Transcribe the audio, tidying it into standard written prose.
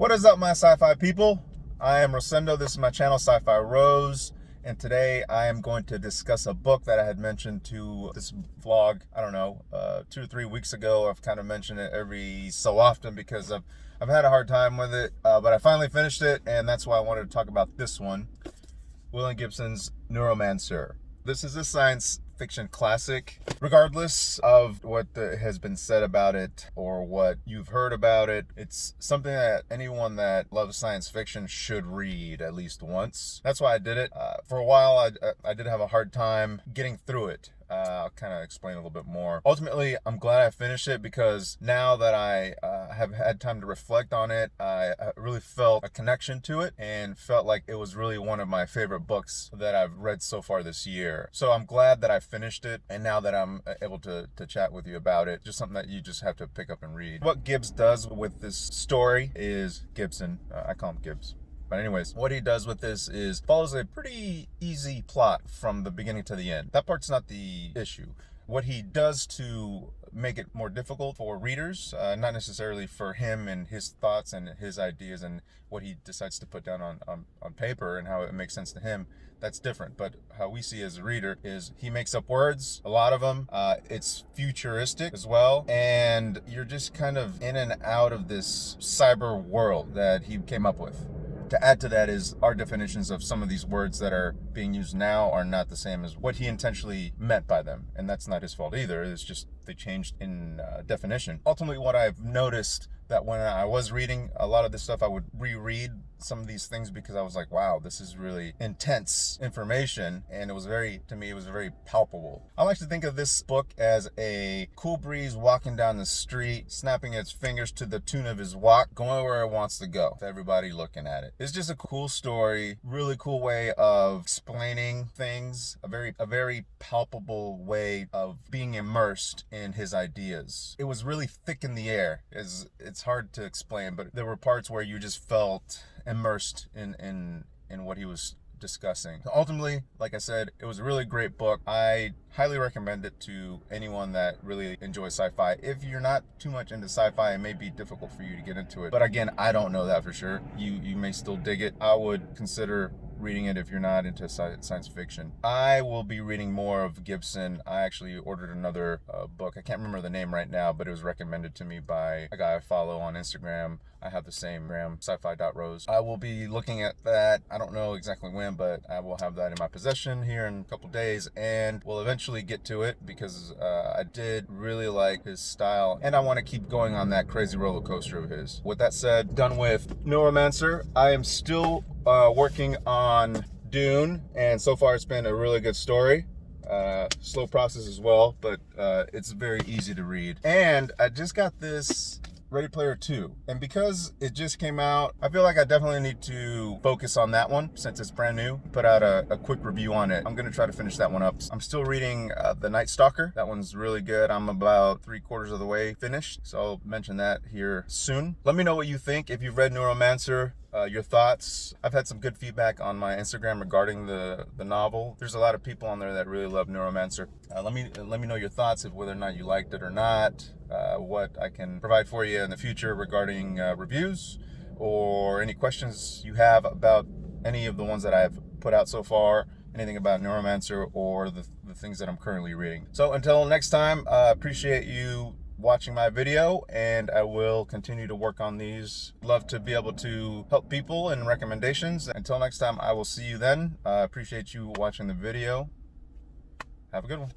What is up, my sci-fi people? I am Rosendo. This is my channel, Sci-Fi Rose, and today I am going to discuss a book that I had mentioned to this vlog, I don't know, 2 or 3 weeks ago. I've kind of mentioned it every so often because I've had a hard time with it, but I finally finished it, and that's why I wanted to talk about this one, William Gibson's Neuromancer. This is a science fiction classic. Regardless of what has been said about it or what you've heard about it, it's something that anyone that loves science fiction should read at least once. That's why I did it. For a while, I did have a hard time getting through it. I'll kind of explain a little bit more. Ultimately, I'm glad I finished it because now that I have had time to reflect on it, I really felt a connection to it and felt like it was really one of my favorite books that I've read so far this year. So I'm glad that I finished it, and now that I'm able to chat with you about it, just something that you just have to pick up and read. What Gibbs does with this story is Gibson. I call him Gibbs. But anyways, what he does with this is follows a pretty easy plot from the beginning to the end. That part's not the issue. What he does to make it more difficult for readers, not necessarily for him and his thoughts and his ideas and what he decides to put down on paper and how it makes sense to him, that's different. But how we see as a reader is he makes up words, a lot of them. It's futuristic as well. And you're just kind of in and out of this cyber world that he came up with. To add to that is our definitions of some of these words that are being used now are not the same as what he intentionally meant by them. And that's not his fault either. It's just they changed in definition. Ultimately, what I've noticed that when I was reading a lot of this stuff, I would reread some of these things because I was like, wow, this is really intense information. And it was to me, it was very palpable. I like to think of this book as a cool breeze walking down the street, snapping its fingers to the tune of his walk, going where it wants to go, with everybody looking at it. It's just a cool story, really cool way of explaining things, a very palpable way of being immersed in his ideas. It was really thick in the air. It's hard to explain, but there were parts where you just felt immersed in what he was discussing. Ultimately, like I said, it was a really great book. I highly recommend it to anyone that really enjoys sci-fi. If you're not too much into sci-fi, it may be difficult for you to get into it. But again, I don't know that for sure. You may still dig it. I would consider reading it if you're not into science fiction. I will be reading more of Gibson. I actually ordered another book. I can't remember the name right now, but it was recommended to me by a guy I follow on Instagram. I have the same gram, sci-fi.rose. I will be looking at that. I don't know exactly when, but I will have that in my possession here in a couple days, and we'll eventually get to it because I did really like his style, and I want to keep going on that crazy roller coaster of his. With that said, done with Neuromancer. I am still working on Dune, and so far it's been a really good story. Slow process as well, but it's very easy to read. And I just got this Ready Player 2, and because it just came out, I feel like I definitely need to focus on that one since it's brand new. Put out a quick review on it. I'm gonna try to finish that one up. I'm still reading The Night Stalker. That one's really good. I'm about 3/4 of the way finished, so I'll mention that here soon. Let me know what you think if you've read Neuromancer. Your thoughts. I've had some good feedback on my Instagram regarding the novel. There's a lot of people on there that really love Neuromancer. Let me know your thoughts, of whether or not you liked it or not, what I can provide for you in the future regarding reviews, or any questions you have about any of the ones that I've put out so far, anything about Neuromancer or the things that I'm currently reading. So until next time, I appreciate you watching my video, and I will continue to work on these. Love to be able to help people and recommendations. Until next time, I will see you then. Appreciate you watching the video. Have a good one.